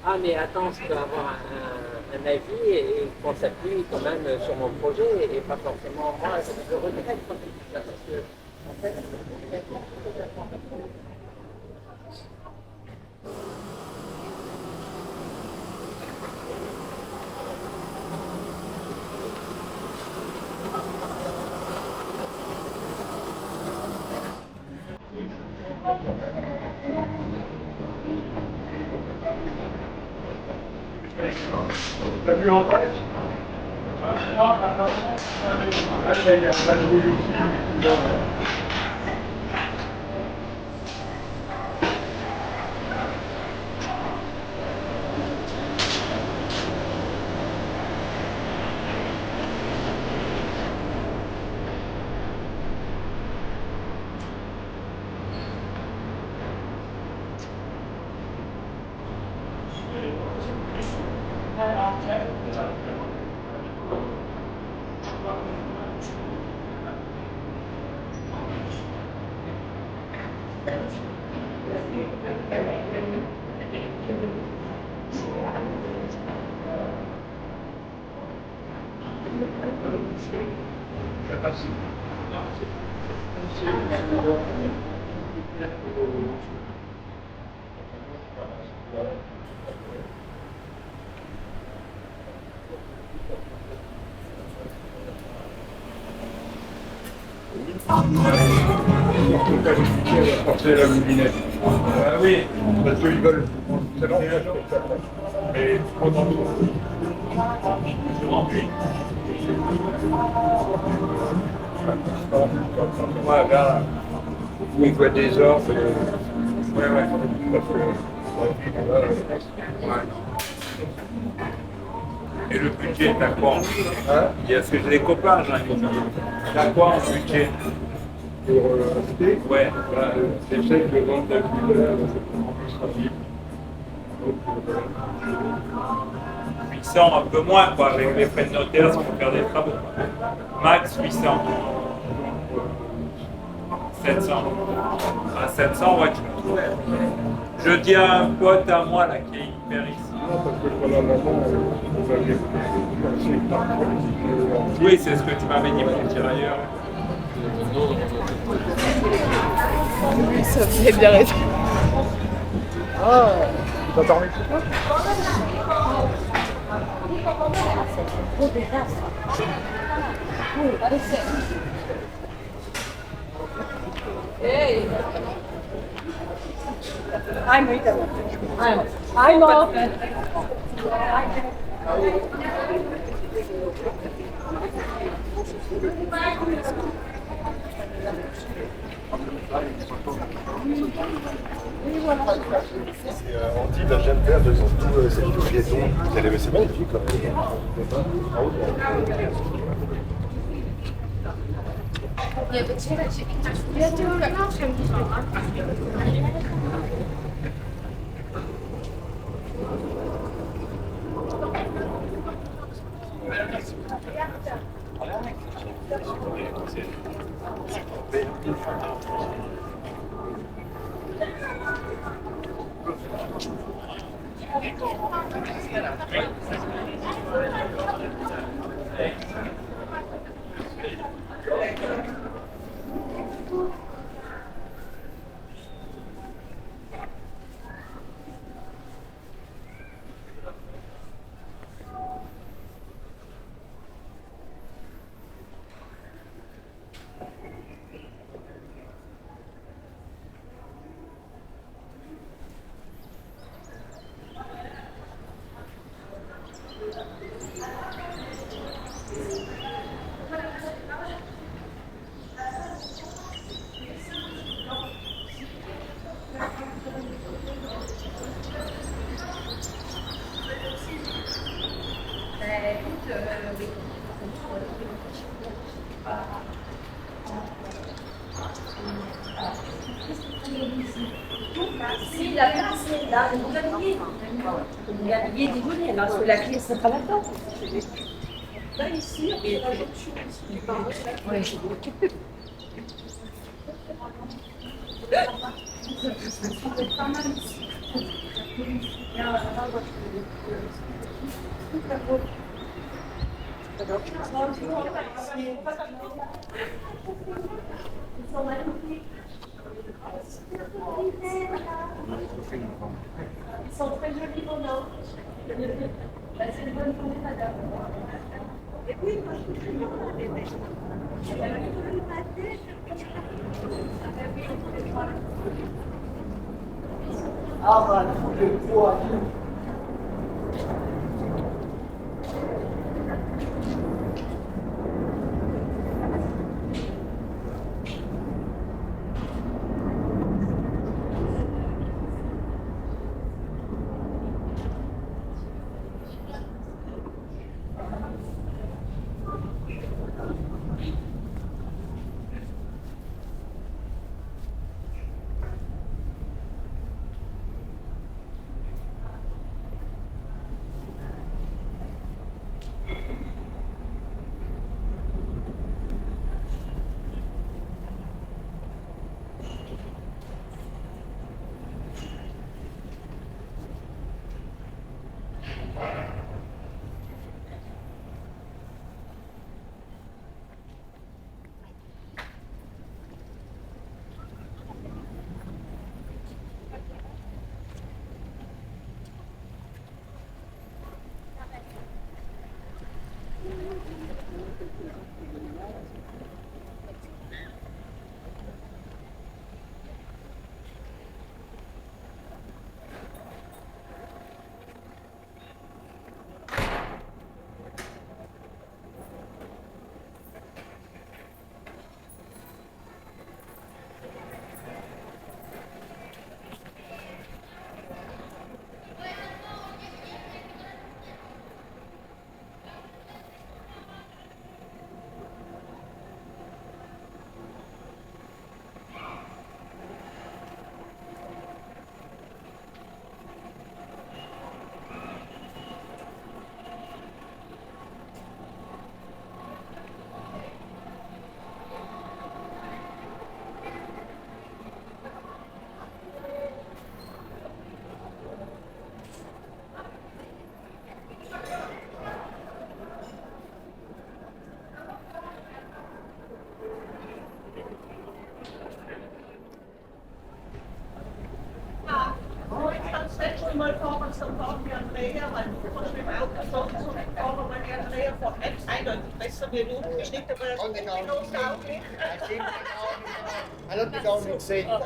Ah mais attends, je peux avoir un avis et qu'on s'appuie quand même sur mon projet et pas forcément moi, je regrette quand tu dis ça parce que en fait, T'as vu en tête? Porter la moulinette. Ah oui, parce qu'ils veulent. C'est long. Mais trop dans l'eau. C'est rempli. Ouais, vers là. Où il voit des orbes. Ouais, ouais. Parce que. Ouais. Et le budget, t'as quoi en budget? Il y a fait des copains, j'en ai dit. T'as quoi en budget? Pour acheter, Ouais. j'essaie de vendre la ville administrative. 800, un peu moins, quoi, avec les frais de notaire, ça faut faire des travaux. Max 800. 700. À 700, ouais, tu me trouves. Je dis à un pote à moi, là, qui est hyper ici. Non, parce que pendant un moment, vous aviez pensé partir. Oui, c'est ce que tu m'avais dit pour tirer ailleurs. Ça fait bien raison. Ah, ça t'a remis tout ça? Hey. I'm Rita. I'm off. Antibes, j'aime faire de tout, c'est tout piéton. C'est magnifique là. Si la place est là, vous gagnez. Vous gagnez des volets, parce que la clé sera là-dedans. Là, ici, il y a autre chose. Oui. C'est pas mal ici. Ils sont magnifiques. Ils sont très jolis pour nous. C'est une bonne journée, madame. Et oui, moi je suis très ah, voilà, il faut que je vois. I don't think I'll exceed that.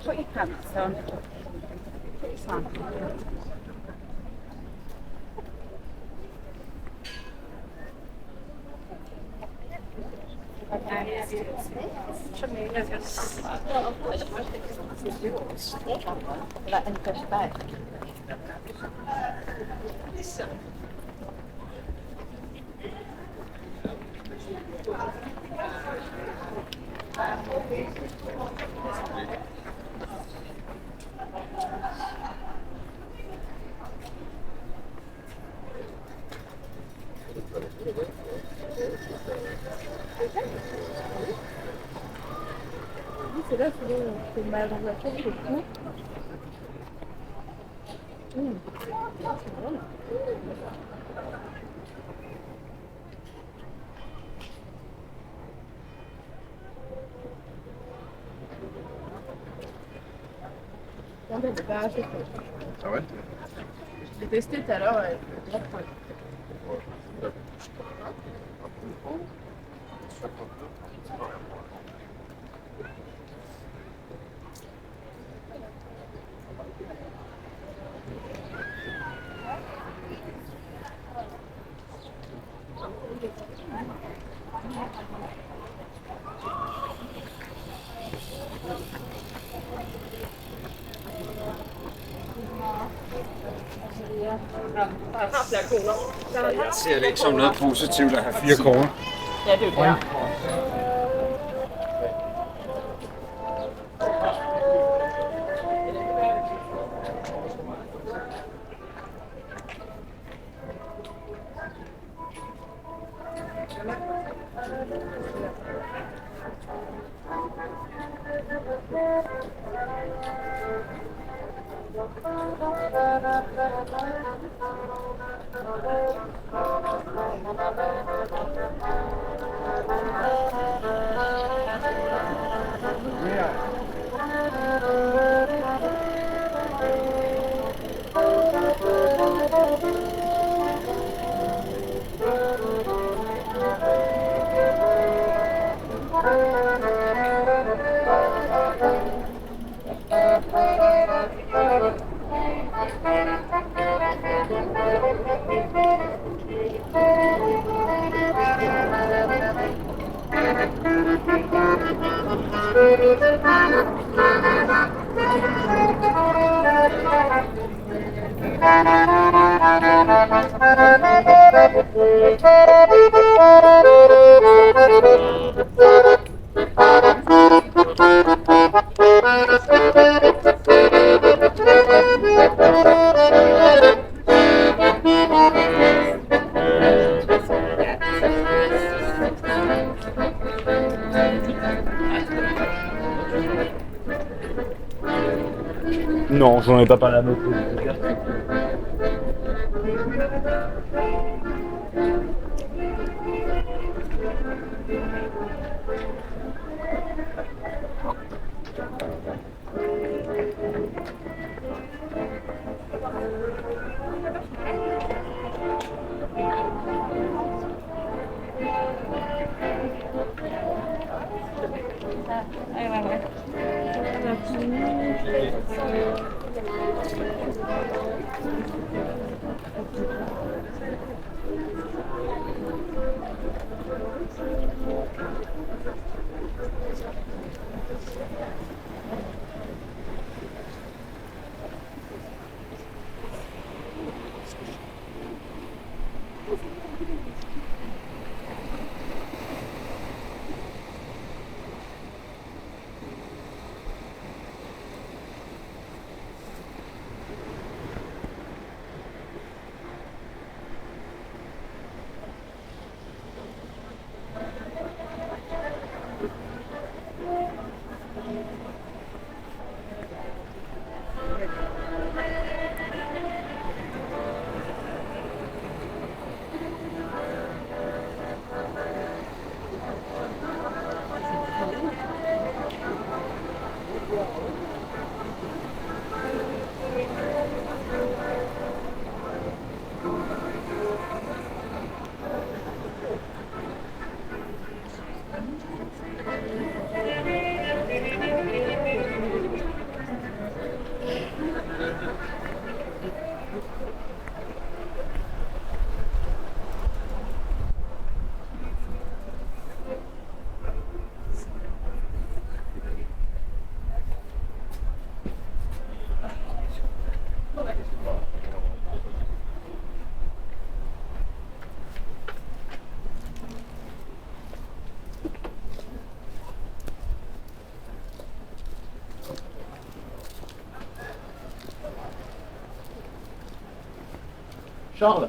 Put your pants on. Put your sandals on. C'est là que c'est mal dans la tête, c'est tout. C'est bon. C'est pas assez. Ah ouais? J'ai testé tout à l'heure. Jeg ser det ikke som noget positivt at have 4 kroner. Ja, det er jo der. Non, j'en ai pas parlé à notre Ouais, ouais, Charles.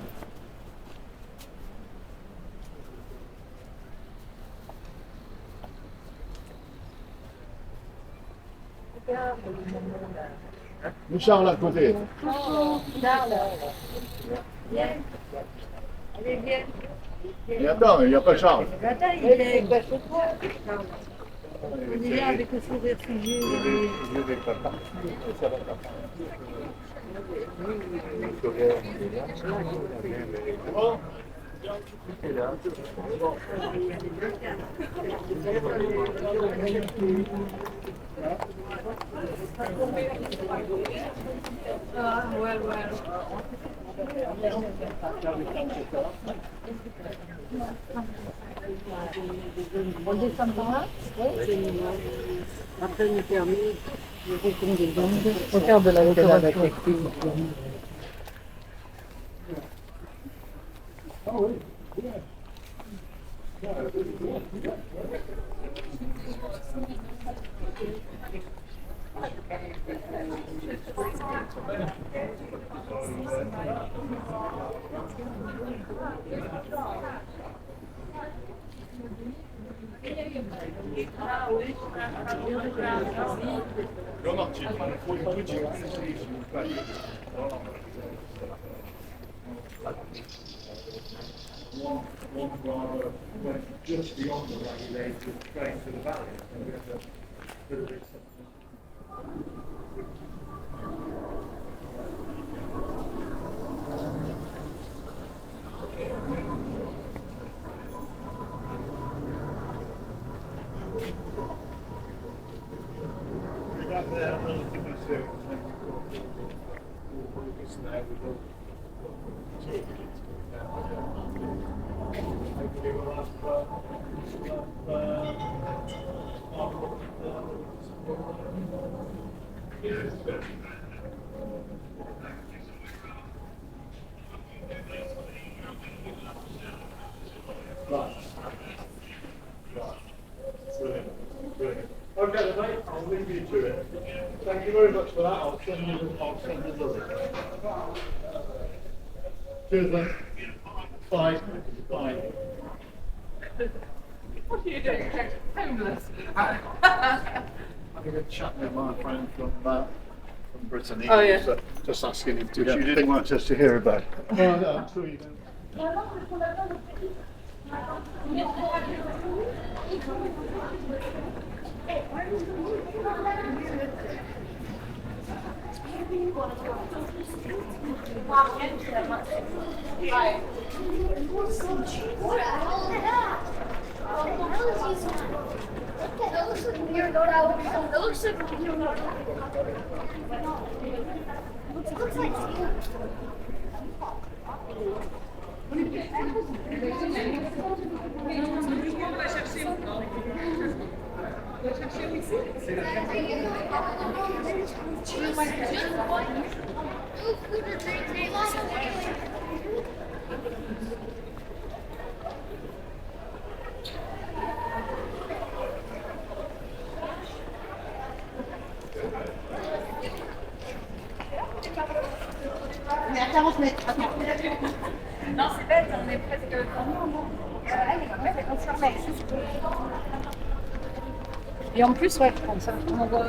Le Charles à côté. Charles. Viens. Allez, viens. Mais attends, il n'y a pas Charles. Attends, il est chez toi. On est là avec le sourire figé. Je vais pas partir, ça va pas partir. Ah, ouais, ouais. On descend par là? Après, on est permis de retourner des ondes. Regarde la décoration. Just beyond the valley, they could train to the valley. And we have a little bit we got there relatively soon. Focus now, we will take it hopefully we'll have Brilliant. Okay, then, mate, I'll leave you to it. Thank you very much for that. I'll send you the link. Cheers, then. Bye. Bye. What are you doing? Homeless. Having a chat with my friend from Brittany. Oh, yeah. Just asking if you didn't want us to hear about it. Oh, no, I'm sure you don't. Mais à 40 mètres. Attends. Non, c'est bête, on est presque. Et en plus, ouais, comme ça. On voit.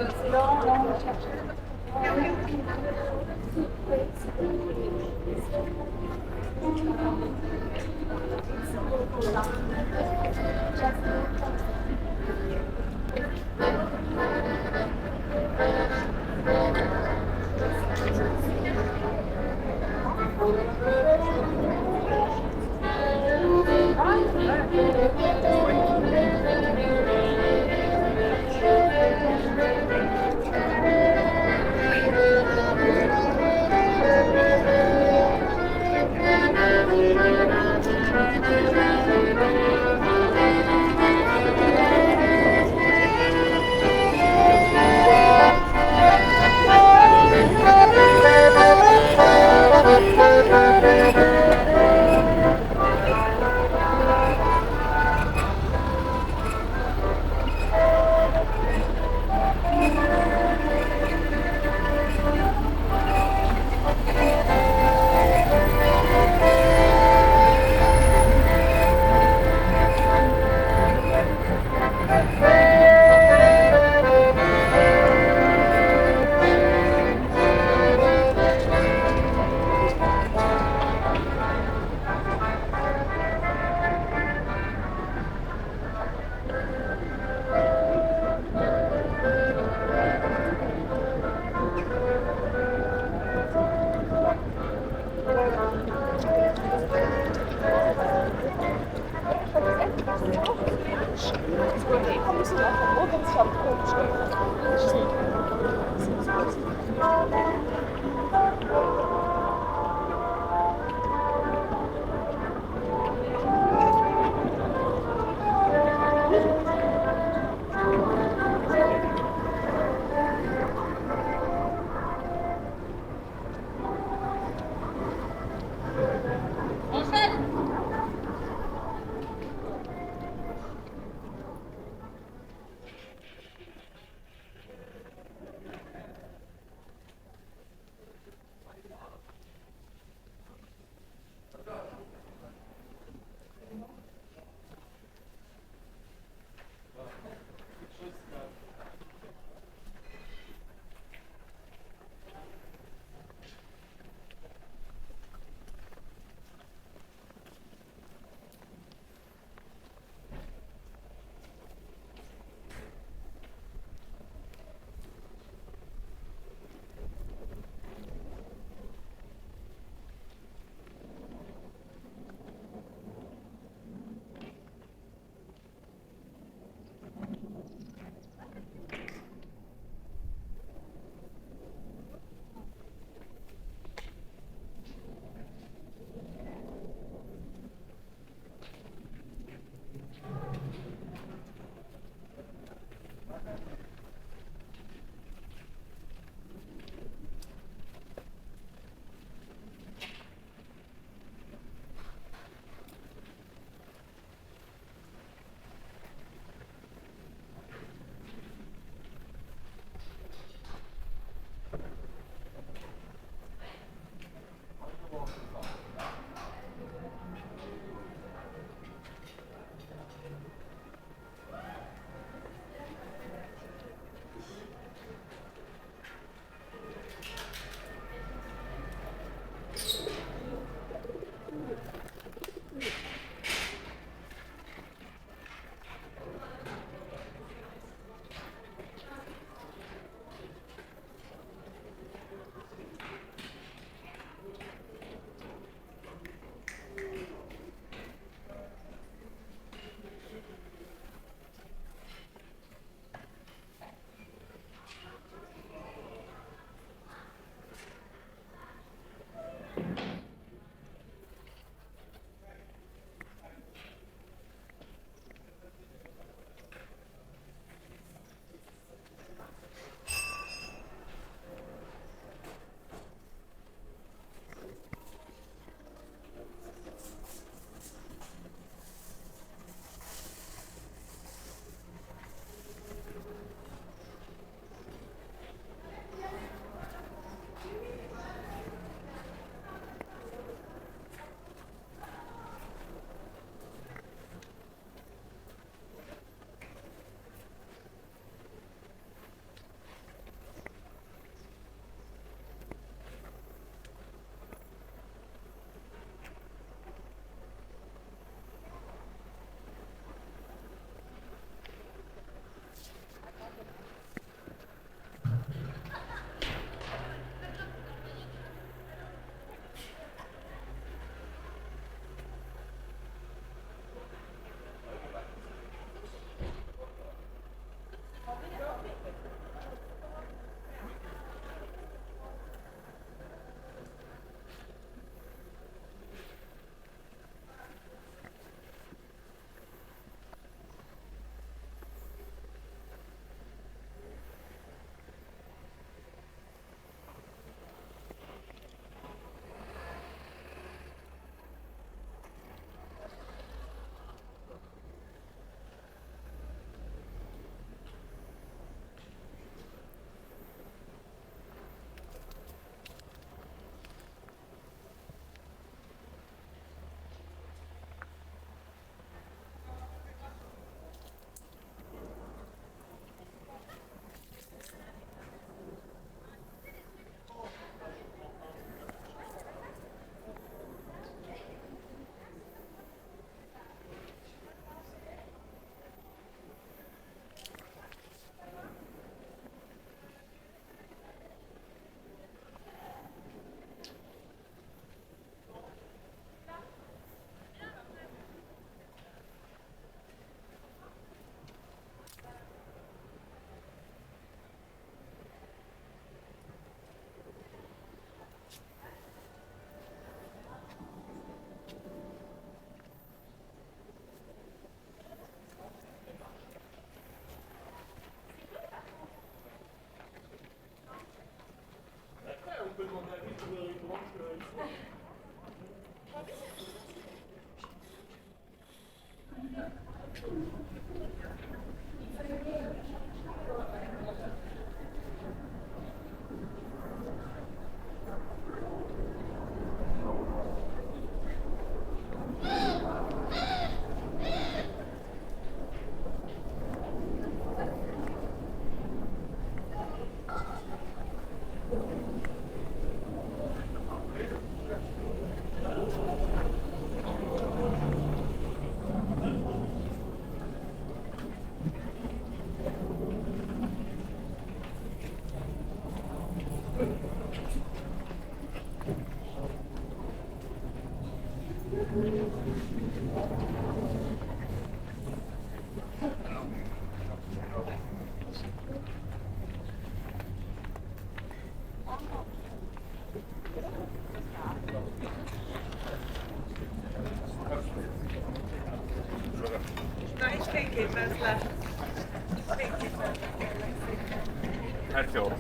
That's all.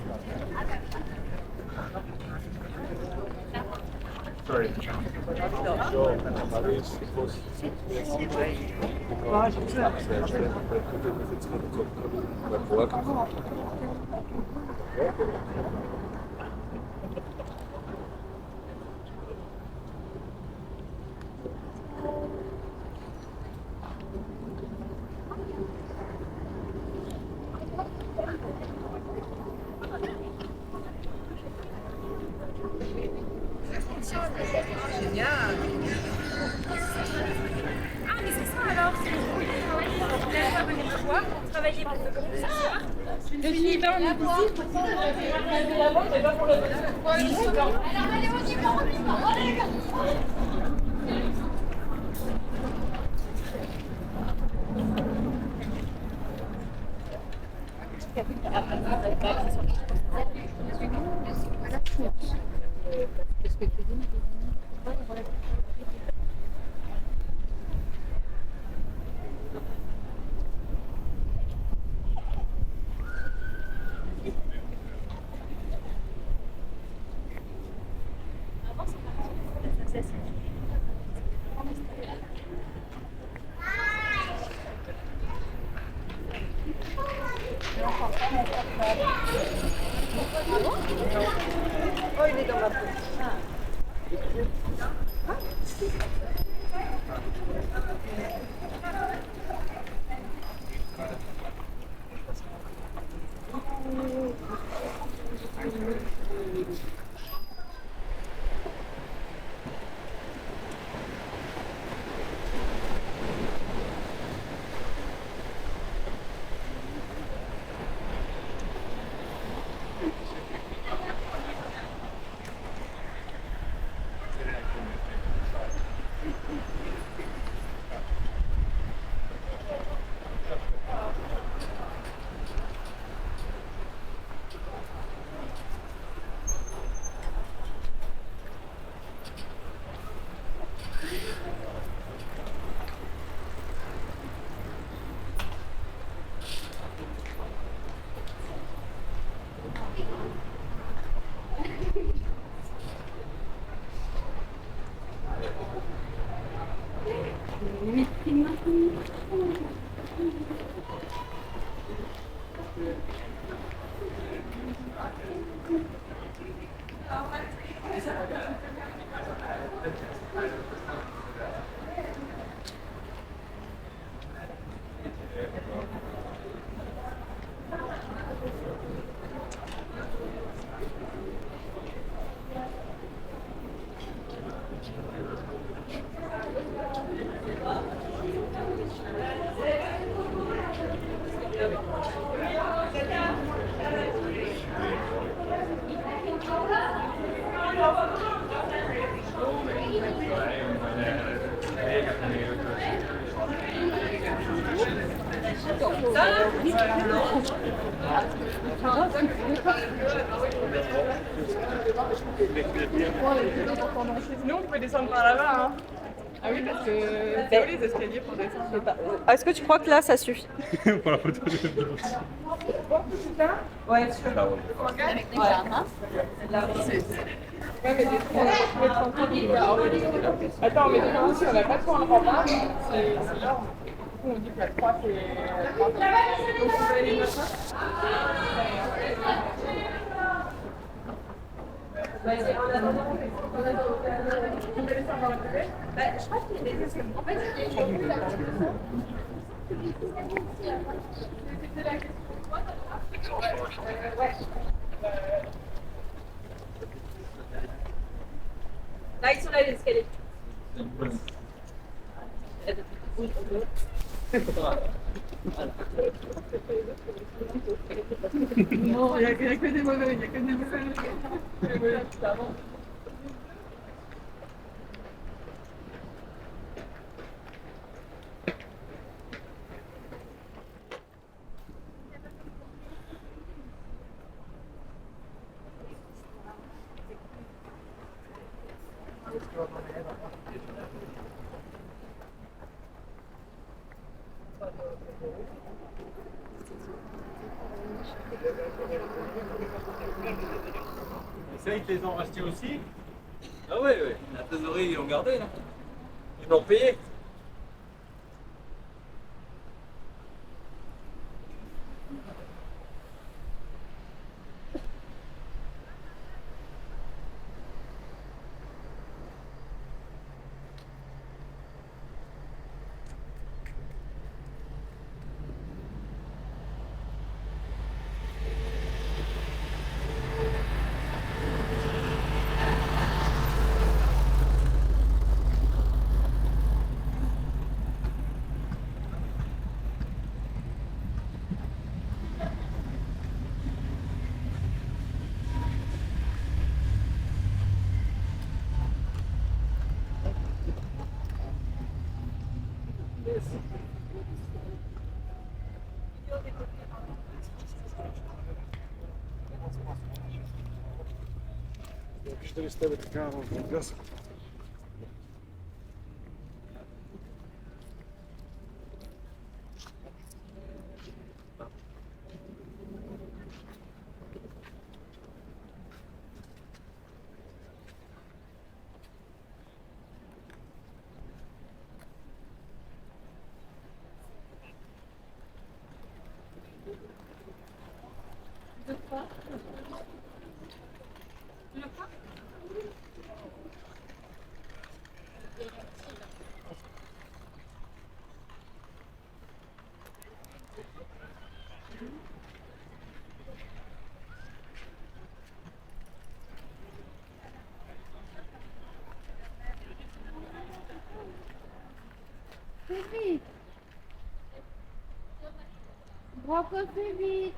Sorry. Génial. Ah, mais c'est ça alors, c'est trop bien. Venez me voir, vous travaillez pour le groupe ce soir. Je suis dans la visite. Oh, il est dans ma peau. Sinon, on peut descendre par là-bas. Hein. Ah oui, parce que c'est où les escaliers pour descendre? Est-ce que tu crois que là, ça suffit? Pour la photo de Ouais, sûr. Avec des jardins. Ouais, mais des trous, on a pas trouvé 30 minutes. Attends, mais du coup, si on n'a pas de point de rempart, c'est énorme. Du coup, on dit que la 3, c'est... Donc, on peut aller maintenant. Je crois qu'il y a des escaliers. En fait, Là, ils sont là, les escaliers. Non, il n'y a que des mauvais, il n'y a que des mauvais. Et ça, ils te les ont rachetés aussi? Ah oui, oui, la trésorerie, ils l'ont gardé là. Ils l'ont payé. Пішли ставити камеру в газ. Fais vite. Rocco, fais vite.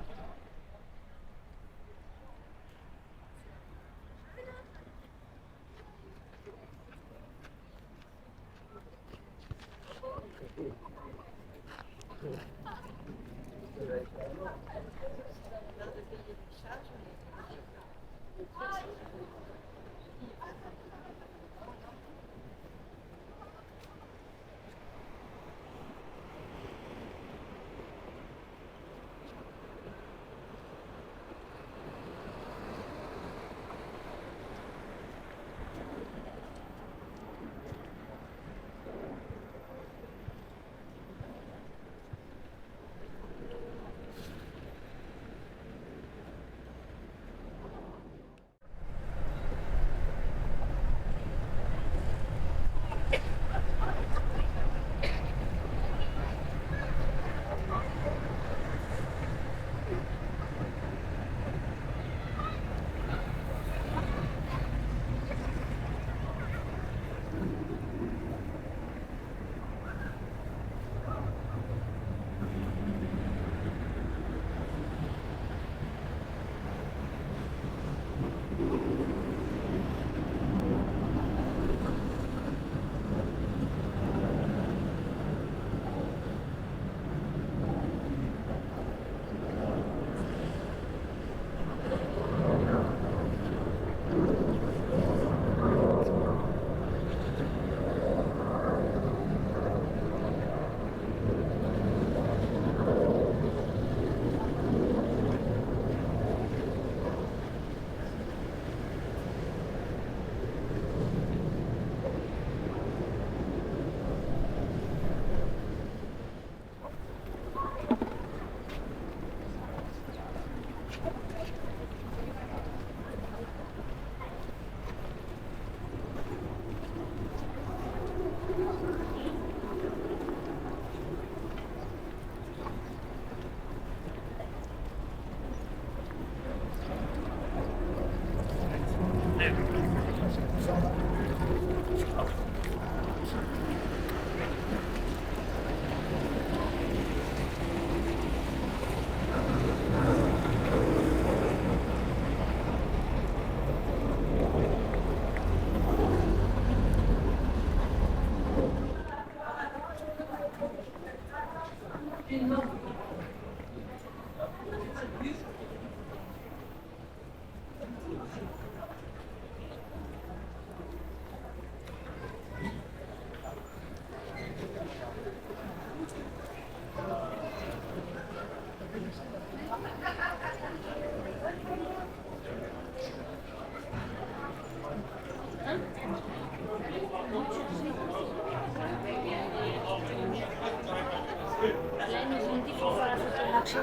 marché.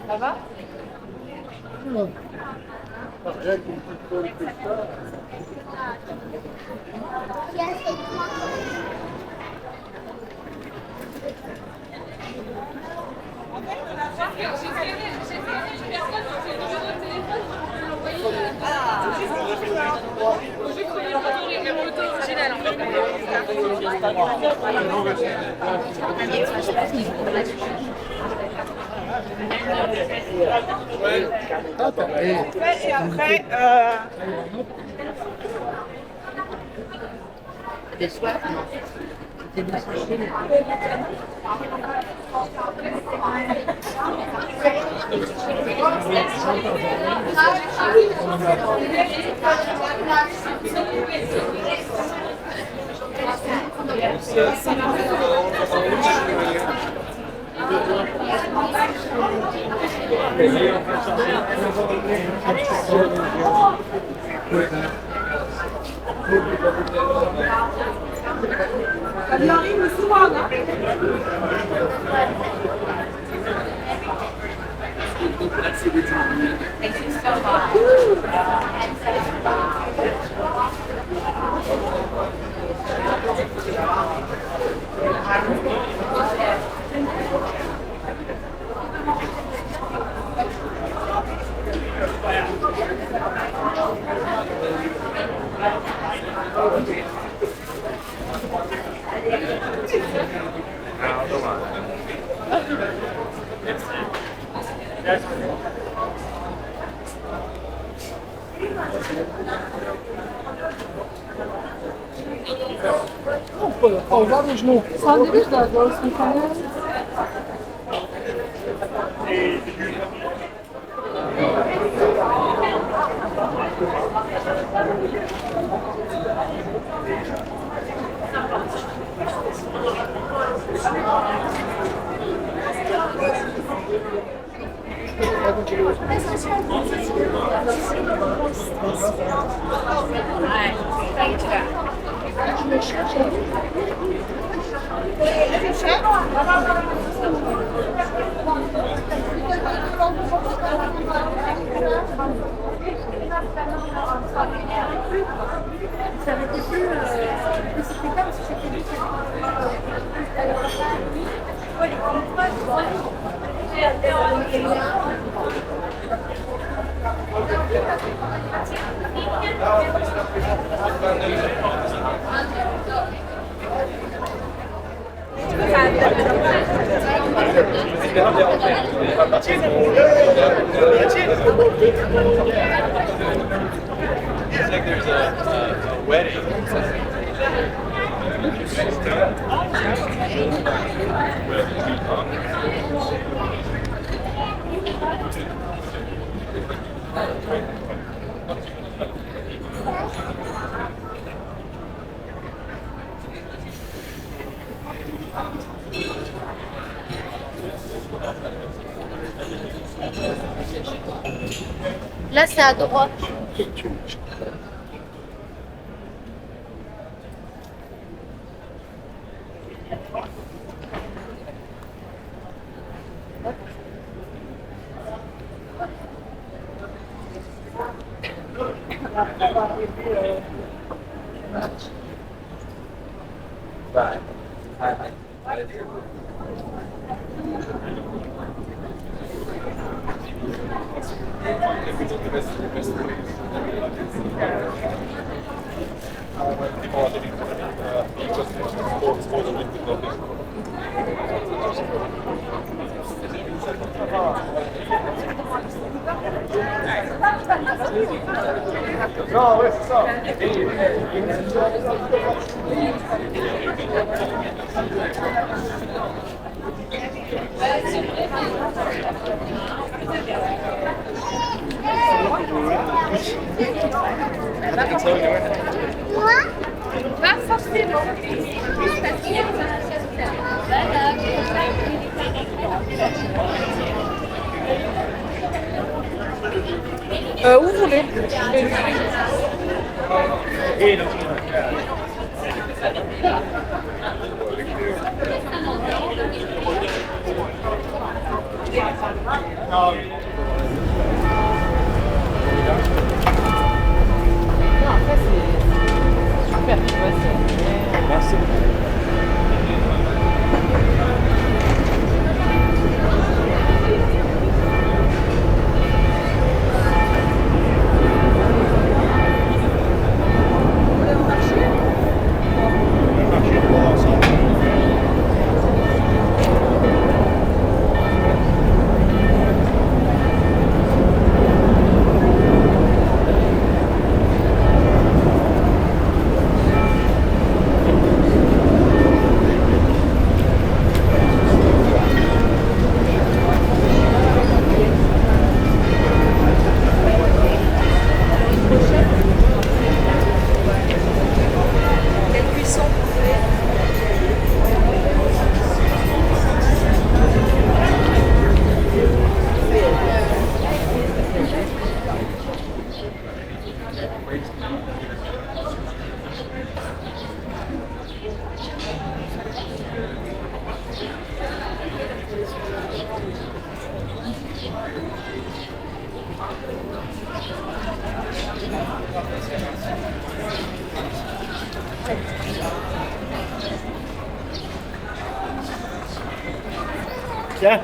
Ça va? Rien qu'une petite pôle que ça. Et après, Des soirs, non. C'était bien séché. ça arrive souvent, hein? Sandviç de doğrusu falan. Ça avait été plus c'était pas parce que c'était lui qui It's like there's a wedding. Là, c'est à droite. Non, ouais, c'est ça. Pas forcément. Parce qu'il y a Où vous voulez. Non, après c'est super, tu vois, c'est... Merci beaucoup. Tiens.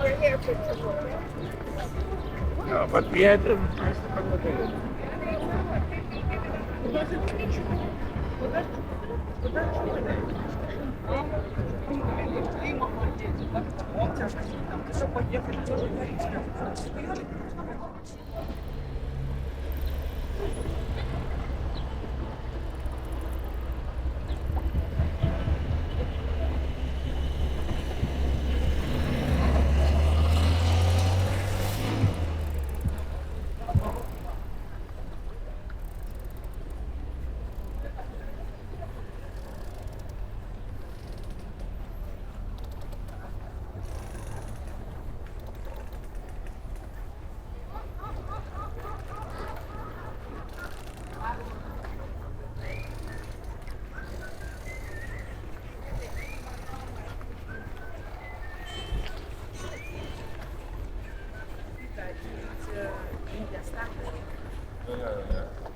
We're here for tomorrow. No, but we had them. But it's India stuff. Yeah.